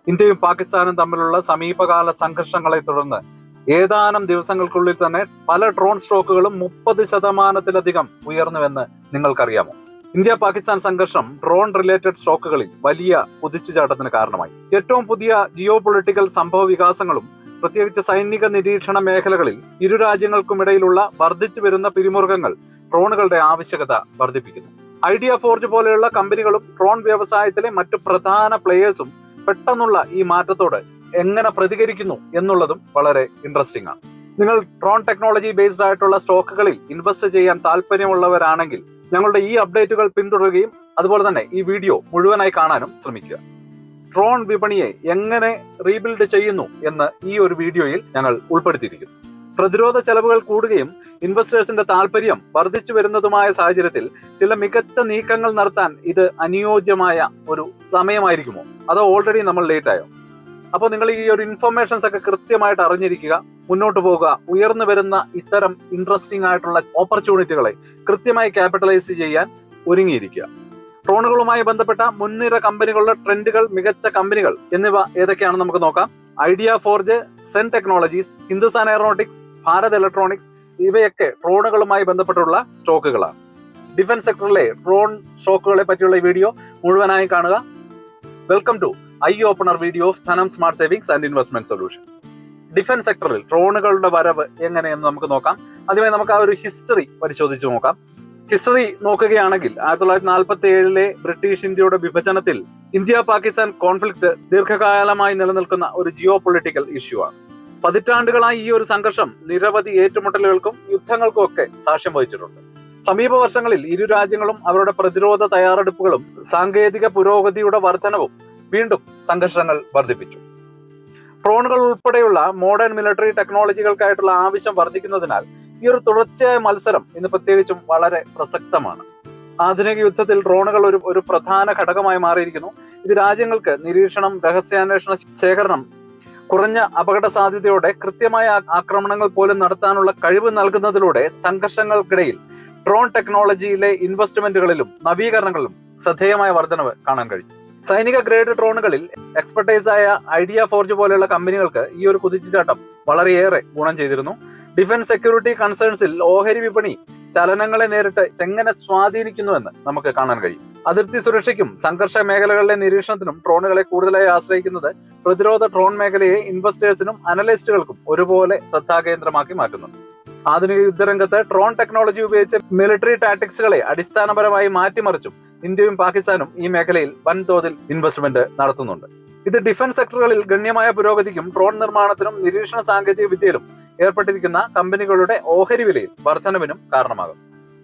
ഇന്ത്യയും പാകിസ്ഥാനും തമ്മിലുള്ള സമീപകാല സംഘർഷങ്ങളെ തുടർന്ന് ഏതാനും ദിവസങ്ങൾക്കുള്ളിൽ തന്നെ പല ഡ്രോൺ സ്റ്റോക്കുകളും 30% ഉയർന്നുവെന്ന് നിങ്ങൾക്കറിയാമോ? ഇന്ത്യ പാകിസ്ഥാൻ സംഘർഷം ഡ്രോൺ റിലേറ്റഡ് സ്റ്റോക്കുകളിൽ വലിയ കുതിച്ചുചാട്ടത്തിന് കാരണമായി. ഏറ്റവും പുതിയ ജിയോ പൊളിറ്റിക്കൽ സംഭവ വികാസങ്ങളും പ്രത്യേകിച്ച് സൈനിക നിരീക്ഷണ മേഖലകളിൽ ഇരു രാജ്യങ്ങൾക്കുമിടയിലുള്ള വർദ്ധിച്ചു വരുന്ന പിരിമുറുക്കങ്ങൾ ഡ്രോണുകളുടെ ആവശ്യകത വർദ്ധിപ്പിക്കുന്നു. ഐഡിയ ഫോർജ് പോലെയുള്ള കമ്പനികളും ഡ്രോൺ വ്യവസായത്തിലെ മറ്റു പ്രധാന പ്ലേയേഴ്സും പെട്ടെന്നുള്ള ഈ മാറ്റത്തോട് എങ്ങനെ പ്രതികരിക്കുന്നു എന്നുള്ളതും വളരെ ഇൻട്രസ്റ്റിംഗ് ആണ്. നിങ്ങൾ ഡ്രോൺ ടെക്നോളജി ബേസ്ഡ് ആയിട്ടുള്ള സ്റ്റോക്കുകളിൽ ഇൻവെസ്റ്റ് ചെയ്യാൻ താല്പര്യമുള്ളവരാണെങ്കിൽ ഞങ്ങളുടെ ഈ അപ്ഡേറ്റുകൾ പിന്തുടരുകയും അതുപോലെ തന്നെ ഈ വീഡിയോ മുഴുവനായി കാണാനും ശ്രമിക്കുക. ഡ്രോൺ വിപണിയെ എങ്ങനെ റീബിൽഡ് ചെയ്യുന്നു എന്ന് ഈ ഒരു വീഡിയോയിൽ ഞങ്ങൾ ഉൾപ്പെടുത്തിയിരിക്കുന്നു. പ്രതിരോധ ചെലവുകൾ കൂടുകയും ഇൻവെസ്റ്റേഴ്സിന്റെ താല്പര്യം വർദ്ധിച്ചു വരുന്നതുമായ സാഹചര്യത്തിൽ ചില മികച്ച നീക്കങ്ങൾ നടത്താൻ ഇത് അനുയോജ്യമായ ഒരു സമയമായിരിക്കുമോ, അതോ ഓൾറെഡി നമ്മൾ ലേറ്റ് ആയോ? അപ്പോൾ നിങ്ങൾ ഈ ഒരു ഇൻഫർമേഷൻസ് ഒക്കെ കൃത്യമായിട്ട് അറിഞ്ഞിരിക്കുക, മുന്നോട്ട് പോകുക. ഉയർന്നു വരുന്ന ഇത്തരം ഇൻട്രസ്റ്റിംഗ് ആയിട്ടുള്ള ഓപ്പർച്യൂണിറ്റികളെ കൃത്യമായി ക്യാപിറ്റലൈസ് ചെയ്യാൻ ഒരുങ്ങിയിരിക്കുക. ഡ്രോണുകളുമായി ബന്ധപ്പെട്ട മുൻനിര കമ്പനികളുടെ ട്രെൻഡുകൾ, മികച്ച കമ്പനികൾ എന്നിവ ഏതൊക്കെയാണെന്ന് നമുക്ക് നോക്കാം. Idea Forge, Zen Technologies, Hindustan Aeronautics, Bharat Electronics ഇവയൊക്കെ ഡ്രോണുകളുമായി ബന്ധപ്പെട്ടുള്ള സ്റ്റോക്കുകളാണ്. ഡിഫൻസ് സെക്ടറിലെ ഡ്രോൺ സ്റ്റോക്കുകളെ പറ്റിയുള്ള ഈ വീഡിയോ മുഴുവനായി കാണുക. Welcome to eye opener video of Sanam smart savings and investment solution. Defence സെക്ടറിൽ ഡ്രോണുകളുടെ വരവ് എങ്ങനെയെന്ന് നമുക്ക് നോക്കാം. ആദ്യമായി നമുക്ക് ആ ഒരു ഹിസ്റ്ററി പരിശോധിച്ച് നോക്കാം. ഹിസ്റ്ററി നോക്കുകയാണെങ്കിൽ 1947 ബ്രിട്ടീഷ് ഇന്ത്യയുടെ വിഭജനത്തിൽ ഇന്ത്യ പാകിസ്ഥാൻ കോൺഫ്ലിക്ട് ദീർഘകാലമായി നിലനിൽക്കുന്ന ഒരു ജിയോ പൊളിറ്റിക്കൽ ഇഷ്യൂ ആണ്. പതിറ്റാണ്ടുകളായി ഈ ഒരു സംഘർഷം നിരവധി ഏറ്റുമുട്ടലുകൾക്കും യുദ്ധങ്ങൾക്കും ഒക്കെ സാക്ഷ്യം വഹിച്ചിട്ടുണ്ട്. സമീപ വർഷങ്ങളിൽ ഇരു രാജ്യങ്ങളും അവരുടെ പ്രതിരോധ തയ്യാറെടുപ്പുകളും സാങ്കേതിക പുരോഗതിയുടെ വർധനവും വീണ്ടും സംഘർഷങ്ങൾ വർദ്ധിപ്പിച്ചു. ഡ്രോണുകൾ ഉൾപ്പെടെയുള്ള മോഡേൺ മിലിറ്ററി ടെക്നോളജികൾക്കായിട്ടുള്ള ആവശ്യം വർദ്ധിക്കുന്നതിനാൽ ഈ ഒരു തുടർച്ചയായ മത്സരം ഇന്ന് പ്രത്യേകിച്ചും വളരെ പ്രസക്തമാണ്. ആധുനിക യുദ്ധത്തിൽ ഡ്രോണുകൾ ഒരു പ്രധാന ഘടകമായി മാറിയിരിക്കുന്നു. ഇത് രാജ്യങ്ങൾക്ക് നിരീക്ഷണം, രഹസ്യാന്വേഷണ ശേഖരണം, കുറഞ്ഞ അപകട സാധ്യതയോടെ കൃത്യമായ ആക്രമണങ്ങൾ പോലും നടത്താനുള്ള കഴിവ് നൽകുന്നതിലൂടെ സംഘർഷങ്ങൾക്കിടയിൽ ഡ്രോൺ ടെക്നോളജിയിലെ ഇൻവെസ്റ്റ്മെന്റുകളിലും നവീകരണങ്ങളിലും ശ്രദ്ധേയമായ വർധനവ് കാണാൻ കഴിയും. സൈനിക ഗ്രേഡ് ഡ്രോണുകളിൽ എക്സ്പെർട്ടൈസ് ആയ ഐഡിയ ഫോർജ് പോലെയുള്ള കമ്പനികൾക്ക് ഈ ഒരു കുതിച്ചുചാട്ടം വളരെയേറെ ഗുണം ചെയ്തിരുന്നു. ഡിഫൻസ് സെക്യൂരിറ്റി കൺസേൺസിൽ ഓഹരി വിപണി ചലനങ്ങളെ നേരിട്ട് എങ്ങനെ സ്വാധീനിക്കുന്നുവെന്ന് നമുക്ക് കാണാൻ കഴിയും. അതിർത്തി സുരക്ഷയ്ക്കും സംഘർഷ മേഖലകളിലെ നിരീക്ഷണത്തിനും ഡ്രോണുകളെ കൂടുതലായി ആശ്രയിക്കുന്നത് പ്രതിരോധ ഡ്രോൺ മേഖലയെ ഇൻവെസ്റ്റേഴ്സിനും അനലിസ്റ്റുകൾക്കും ഒരുപോലെ ശ്രദ്ധാകേന്ദ്രമാക്കി മാറ്റുന്നുണ്ട്. ആധുനിക യുദ്ധരംഗത്ത് ഡ്രോൺ ടെക്നോളജി ഉപയോഗിച്ച് മിലിറ്ററി ടാക്ടിക്സുകളെ അടിസ്ഥാനപരമായി മാറ്റിമറിച്ചും ഇന്ത്യയും പാകിസ്ഥാനും ഈ മേഖലയിൽ വൻതോതിൽ ഇൻവെസ്റ്റ്മെന്റ് നടത്തുന്നുണ്ട്. ഇത് ഡിഫൻസ് സെക്ടറുകളിൽ ഗണ്യമായ പുരോഗതിക്കും ഡ്രോൺ നിർമ്മാണത്തിനും നിരീക്ഷണ സാങ്കേതിക വിദ്യയിലും ഏർപ്പെട്ടിരിക്കുന്ന കമ്പനികളുടെ ഓഹരി വിലയിൽ വർധനവിനും കാരണമാകും.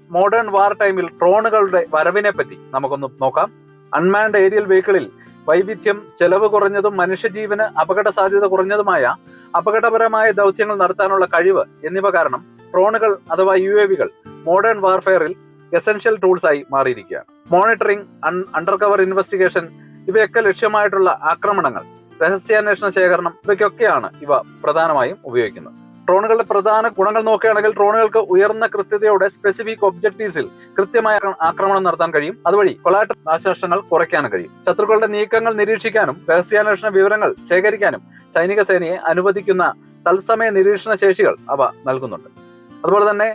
മോഡേൺ വാർ ടൈമിൽ ഡ്രോണുകളുടെ വരവിനെ പറ്റി നമുക്കൊന്ന് നോക്കാം. അൺമാൻഡ് ഏരിയൽ വെഹിക്കിളിൽ വൈവിധ്യം, ചെലവ് കുറഞ്ഞതും മനുഷ്യജീവന് അപകട സാധ്യത കുറഞ്ഞതുമായ അപകടപരമായ ദൗത്യങ്ങൾ നടത്താനുള്ള കഴിവ് എന്നിവ കാരണം ഡ്രോണുകൾ അഥവാ UAVകൾ മോഡേൺ വാർഫെയറിൽ എസെൻഷ്യൽ ടൂൾസ് ആയി മാറിയിരിക്കുകയാണ്. മോണിറ്ററിംഗ്, അണ്ടർ കവർ ഇൻവെസ്റ്റിഗേഷൻ ഇവയൊക്കെ ലക്ഷ്യമായിട്ടുള്ള ആക്രമണങ്ങൾ, രഹസ്യാന്വേഷണ ശേഖരണം ഇവയ്ക്കൊക്കെയാണ് ഇവ പ്രധാനമായും ഉപയോഗിക്കുന്നത്. ഡ്രോണുകളുടെ പ്രധാന ഗുണങ്ങൾ നോക്കുകയാണെങ്കിൽ ഡ്രോണുകൾക്ക് ഉയർന്ന കൃത്യതയോടെ സ്പെസിഫിക് ഒബ്ജക്റ്റീവ്സിൽ കൃത്യമായ ആക്രമണം നടത്താൻ കഴിയും. അതുവഴി കൊളാറ്ററൽ നാശനഷ്ടങ്ങൾ കുറയ്ക്കാനും കഴിയും. ശത്രുക്കളുടെ നീക്കങ്ങൾ നിരീക്ഷിക്കാനും രഹസ്യാന്വേഷണ വിവരങ്ങൾ ശേഖരിക്കാനും സൈനിക സേനയെ അനുവദിക്കുന്ന തത്സമയ നിരീക്ഷണ ശേഷികൾ അവ നൽകുന്നുണ്ട്. അതുപോലെ തന്നെ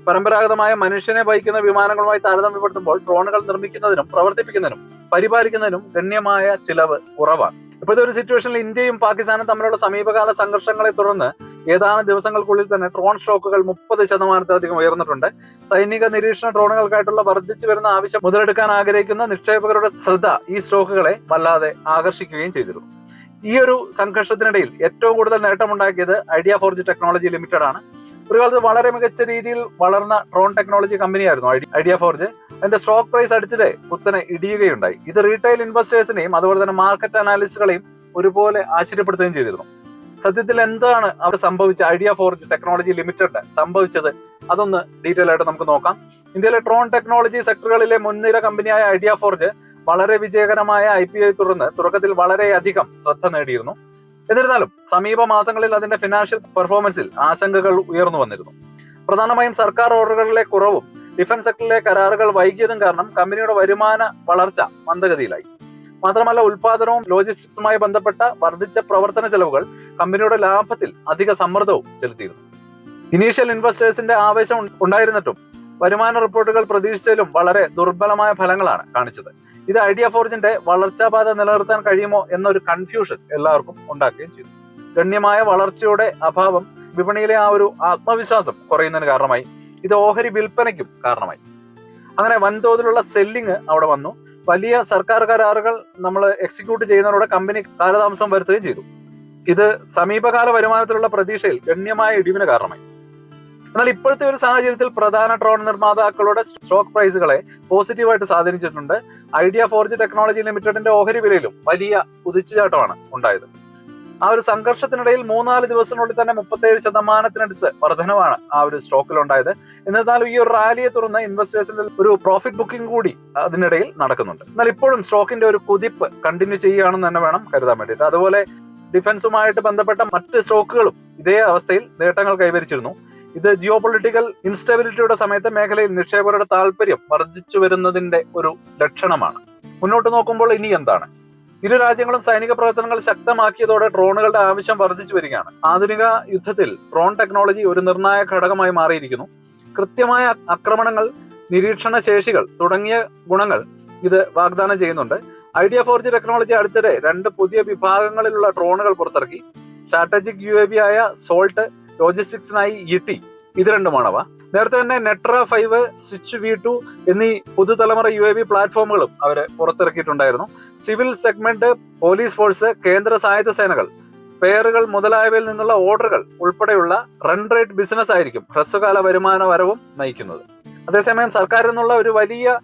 പരമ്പരാഗതമായ മനുഷ്യനെ വഹിക്കുന്ന വിമാനങ്ങളുമായി താരതമ്യപ്പെടുത്തുമ്പോൾ ഡ്രോണുകൾ നിർമ്മിക്കുന്നതിനും പ്രവർത്തിപ്പിക്കുന്നതിനും പരിപാലിക്കുന്നതിനും ഗണ്യമായ ചിലവ് കുറവാണ്. ഇപ്പോഴത്തെ ഒരു സിറ്റുവേഷനിൽ ഇന്ത്യയും പാകിസ്ഥാനും തമ്മിലുള്ള സമീപകാല സംഘർഷങ്ങളെ തുടർന്ന് ഏതാനും ദിവസങ്ങൾക്കുള്ളിൽ തന്നെ ഡ്രോൺ സ്റ്റോക്കുകൾ 30% ഉയർന്നിട്ടുണ്ട്. സൈനിക നിരീക്ഷണ ഡ്രോണുകൾക്കായിട്ടുള്ള വർദ്ധിച്ചു വരുന്ന ആവശ്യം മുതലെടുക്കാൻ ആഗ്രഹിക്കുന്ന നിക്ഷേപകരുടെ ശ്രദ്ധ ഈ സ്റ്റോക്കുകളെ വല്ലാതെ ആകർഷിക്കുകയും ചെയ്തിരുന്നു. ഈ ഒരു സംഘർഷത്തിനിടയിൽ ഏറ്റവും കൂടുതൽ നേട്ടമുണ്ടാക്കിയത് ഐഡിയ ഫോർജ് ടെക്നോളജി ലിമിറ്റഡ് ആണ്. ഒരു കാലത്ത് വളരെ മികച്ച രീതിയിൽ വളർന്ന ഡ്രോൺ ടെക്നോളജി കമ്പനിയായിരുന്നു ഐഡിയ ഫോർജ്. അതിന്റെ സ്റ്റോക്ക് പ്രൈസ് അടുത്തിടെ കുത്തനെ ഇടിയുകയുണ്ടായി. ഇത് റീറ്റെയിൽ ഇൻവെസ്റ്റേഴ്സിനെയും അതുപോലെ തന്നെ മാർക്കറ്റ് അനാലിസ്റ്റുകളെയും ഒരുപോലെ ആശ്ചര്യപ്പെടുത്തുകയും ചെയ്തിരുന്നു. സത്യത്തിൽ എന്താണ് അവിടെ സംഭവിച്ച ഐഡിയ ഫോർജ് ടെക്നോളജി ലിമിറ്റഡ് സംഭവിച്ചത്, അതൊന്ന് ഡീറ്റെയിൽ ആയിട്ട് നമുക്ക് നോക്കാം. ഇന്ത്യയിലെ ഡ്രോൺ ടെക്നോളജി സെക്ടറുകളിലെ മുൻനിര കമ്പനിയായ ഐഡിയ ഫോർജ് വളരെ വിജയകരമായ IPO തുടർന്ന് തുടക്കത്തിൽ വളരെയധികം ശ്രദ്ധ നേടിയിരുന്നു. എന്നിരുന്നാലും സമീപ മാസങ്ങളിൽ അതിന്റെ ഫിനാൻഷ്യൽ പെർഫോമൻസിൽ ആശങ്കകൾ ഉയർന്നു വന്നിരുന്നു. പ്രധാനമായും സർക്കാർ ഓർഡറുകളിലെ കുറവും ഡിഫൻസ് സെക്ടറിലെ കരാറുകൾ വൈകിയതും കാരണം കമ്പനിയുടെ വരുമാന വളർച്ച മന്ദഗതിയിലായി. മാത്രമല്ല ഉൽപാദനവും ലോജിസ്റ്റിക്സുമായി ബന്ധപ്പെട്ട വർദ്ധിച്ച പ്രവർത്തന ചെലവുകൾ കമ്പനിയുടെ ലാഭത്തിൽ അധിക സമ്മർദ്ദവും ചെലുത്തിയിരുന്നു. ഇനീഷ്യൽ ഇൻവെസ്റ്റേഴ്സിന്റെ ആവേശം ഉണ്ടായിരുന്നിട്ടും വരുമാന റിപ്പോർട്ടുകൾ പ്രതീക്ഷിച്ചതിലും വളരെ ദുർബലമായ ഫലങ്ങളാണ് കാണിച്ചത്. ഇത് ഐഡിയ ഫോർജിന്റെ വളർച്ചാപാത നിലനിർത്താൻ കഴിയുമോ എന്നൊരു കൺഫ്യൂഷൻ എല്ലാവർക്കും ഉണ്ടാക്കുകയും ചെയ്തു. ഗണ്യമായ വളർച്ചയുടെ അഭാവം വിപണിയിലെ ആ ഒരു ആത്മവിശ്വാസം കുറയുന്നതിന് കാരണമായി. ഇത് ഓഹരി വിൽപ്പനയ്ക്കും കാരണമായി. അങ്ങനെ വൻതോതിലുള്ള സെല്ലിങ് അവിടെ വന്നു. വലിയ സർക്കാർ കരാറുകൾ നമ്മൾ എക്സിക്യൂട്ട് ചെയ്യുന്നതോടെ കമ്പനി കാലതാമസം വരുത്തുകയും ചെയ്തു. ഇത് സമീപകാല വരുമാനത്തിലുള്ള പ്രതീക്ഷയിൽ ഗണ്യമായ ഇടിവിന് കാരണമായി. എന്നാൽ ഇപ്പോഴത്തെ ഒരു സാഹചര്യത്തിൽ പ്രധാന ഡ്രോൺ നിർമ്മാതാക്കളുടെ സ്റ്റോക്ക് പ്രൈസുകളെ പോസിറ്റീവായിട്ട് സ്വാധീനിച്ചിട്ടുണ്ട്. ഐഡിയ ഫോർജ് ടെക്നോളജി ലിമിറ്റഡിന്റെ ഓഹരി വിലയിലും വലിയ കുതിച്ചുചാട്ടമാണ് ഉണ്ടായത്. ആ ഒരു സംഘർഷത്തിനിടയിൽ 3-4 ദിവസത്തിനുള്ളിൽ തന്നെ 37% വർധനവാണ് ആ ഒരു സ്റ്റോക്കിൽ ഉണ്ടായത്. എന്നിരുന്നാലും ഈ ഒരു റാലിയെ തുടർന്ന് ഇൻവെസ്റ്റേഴ്സിന്റെ ഒരു പ്രോഫിറ്റ് ബുക്കിംഗ് കൂടി അതിനിടയിൽ നടക്കുന്നുണ്ട്. എന്നാൽ ഇപ്പോഴും സ്റ്റോക്കിന്റെ ഒരു കുതിപ്പ് കണ്ടിന്യൂ ചെയ്യുകയാണെന്ന് തന്നെ വേണം കരുതാൻ വേണ്ടിയിട്ട്. അതുപോലെ ഡിഫൻസുമായിട്ട് ബന്ധപ്പെട്ട മറ്റ് സ്റ്റോക്കുകളും ഇതേ അവസ്ഥയിൽ നേട്ടങ്ങൾ കൈവരിച്ചിരുന്നു. ഇത് ജിയോ പൊളിറ്റിക്കൽ ഇൻസ്റ്റബിലിറ്റിയുടെ സമയത്ത് മേഖലയിൽ നിക്ഷേപകരുടെ താല്പര്യം വർദ്ധിച്ചു വരുന്നതിന്റെ ഒരു ലക്ഷണമാണ്. മുന്നോട്ട് നോക്കുമ്പോൾ ഇനി എന്താണ്? ഇരു രാജ്യങ്ങളും സൈനിക പ്രവർത്തനങ്ങൾ ശക്തമാക്കിയതോടെ ഡ്രോണുകളുടെ ആവശ്യം വർദ്ധിച്ചു വരികയാണ്. ആധുനിക യുദ്ധത്തിൽ ഡ്രോൺ ടെക്നോളജി ഒരു നിർണായക ഘടകമായി മാറിയിരിക്കുന്നു. കൃത്യമായ ആക്രമണങ്ങൾ, നിരീക്ഷണ ശേഷികൾ തുടങ്ങിയ ഗുണങ്ങൾ ഇത് വാഗ്ദാനം ചെയ്യുന്നുണ്ട്. ഐഡിയ ഫോർജ് ടെക്നോളജി അടുത്തിടെ 2 പുതിയ വിഭാഗങ്ങളിലുള്ള ഡ്രോണുകൾ പുറത്തിറക്കി. സ്ട്രാറ്റജിക് UAV ആയ സോൾട്ട്, ലോജിസ്റ്റിക്സിനായി ഇടി, ഇത് രണ്ടുമാണവ. നേരത്തെ തന്നെ നെട്ര 5, സ്വിച്ച് V2 എന്നീ പുതുതലമുറ UAV പ്ലാറ്റ്ഫോമുകളും അവർ പുറത്തിറക്കിയിട്ടുണ്ടായിരുന്നു. സിവിൽ സെഗ്മെന്റ്, പോലീസ് ഫോഴ്സ്, കേന്ദ്ര സായുധ സേനകൾ, പേറുകൾ മുതലായവയിൽ നിന്നുള്ള ഓർഡറുകൾ ഉൾപ്പെടെയുള്ള റൺ റേറ്റ് ബിസിനസ് ആയിരിക്കും ഹ്രസ്വകാല വരുമാന വരവും നയിക്കുന്നത്. അതേസമയം സർക്കാരിൽ നിന്നുള്ള ഒരു വലിയ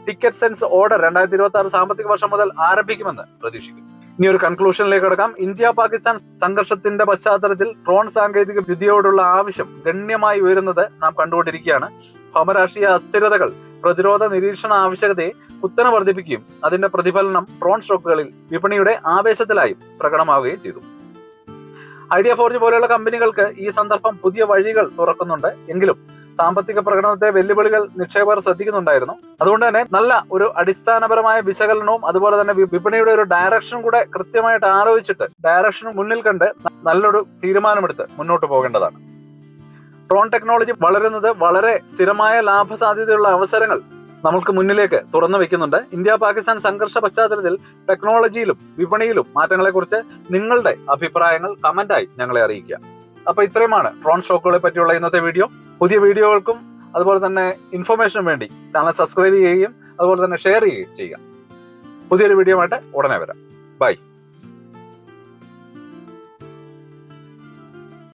ടിക്കറ്റ് സെൻസ് ഓർഡർ 2026 സാമ്പത്തിക വർഷം മുതൽ ആരംഭിക്കുമെന്ന് പ്രതീക്ഷിക്കുന്നു. ഇനി ഒരു കൺക്ലൂഷനിലേക്ക് കടക്കാം. ഇന്ത്യ പാകിസ്ഥാൻ സംഘർഷത്തിന്റെ പശ്ചാത്തലത്തിൽ ഡ്രോൺ സാങ്കേതിക വിദ്യയോടുള്ള ആവശ്യം ഗണ്യമായി ഉയരുന്നത് നാം കണ്ടുകൊണ്ടിരിക്കുകയാണ്. ഭൗമരാഷ്ട്രീയ അസ്ഥിരതകൾ പ്രതിരോധ നിരീക്ഷണ ആവശ്യകതയെ കുത്തനെ വർദ്ധിപ്പിക്കുകയും അതിന്റെ പ്രതിഫലനം ഡ്രോൺ സ്റ്റോക്കുകളിൽ വിപണിയുടെ ആവേശത്തിലായും പ്രകടമാവുകയും ചെയ്തു. ഐഡിയ ഫോർജ് പോലെയുള്ള കമ്പനികൾക്ക് ഈ സന്ദർഭം പുതിയ വഴികൾ തുറക്കുന്നുണ്ട്. എങ്കിലും സാമ്പത്തിക പ്രകടനത്തെ വെല്ലുവിളികൾ നിക്ഷേപകർ ശ്രദ്ധിക്കുന്നുണ്ടായിരുന്നു. അതുകൊണ്ട് തന്നെ നല്ല ഒരു അടിസ്ഥാനപരമായ വിശകലനവും അതുപോലെ തന്നെ വിപണിയുടെ ഒരു ഡയറക്ഷൻ കൂടെ കൃത്യമായിട്ട് ആലോചിച്ചിട്ട് ഡയറക്ഷൻ മുന്നിൽ കണ്ട് നല്ലൊരു തീരുമാനമെടുത്ത് മുന്നോട്ട് പോകേണ്ടതാണ്. ഡ്രോൺ ടെക്നോളജി വളരുന്നത് വളരെ സ്ഥിരമായ ലാഭസാധ്യതയുള്ള അവസരങ്ങൾ നമുക്ക് മുന്നിലേക്ക് തുറന്നു വെക്കുന്നുണ്ട്. ഇന്ത്യ പാകിസ്ഥാൻ സംഘർഷ പശ്ചാത്തലത്തിൽ ടെക്നോളജിയിലും വിപണിയിലും മാറ്റങ്ങളെക്കുറിച്ച് നിങ്ങളുടെ അഭിപ്രായങ്ങൾ കമന്റായി ഞങ്ങളെ അറിയിക്കുക. അപ്പൊ ഇത്രയുമാണ് ഡ്രോൺ സ്റ്റോക്കുകളെ പറ്റിയുള്ള ഇന്നത്തെ വീഡിയോ. പുതിയ വീഡിയോകൾക്കും അതുപോലെ തന്നെ ഇൻഫർമേഷനും വേണ്ടി ചാനൽ സബ്സ്ക്രൈബ് ചെയ്യുകയും അതുപോലെ തന്നെ ഷെയർ ചെയ്യുകയും ചെയ്യുക. പുതിയൊരു വീഡിയോ ആയിട്ട് ഉടനെ വരാം. ബൈ.